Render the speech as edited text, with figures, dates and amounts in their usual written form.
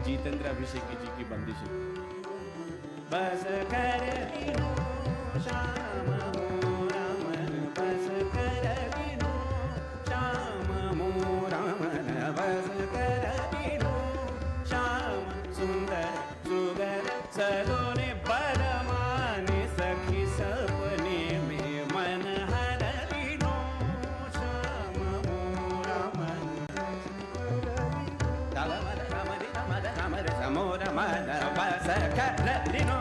जितेंद्र अभिषेकी जी की बंदिश है। बस कर दिनो श्याम मोरामन बस कर दिनो श्याम मोरामन बस कर दिनो श्याम सुंदर सुगर सलोने बलमाने सखी सपने में मन हर दिनो श्याम मोरामन राम राम राम राम समोर मन बस कर दिनो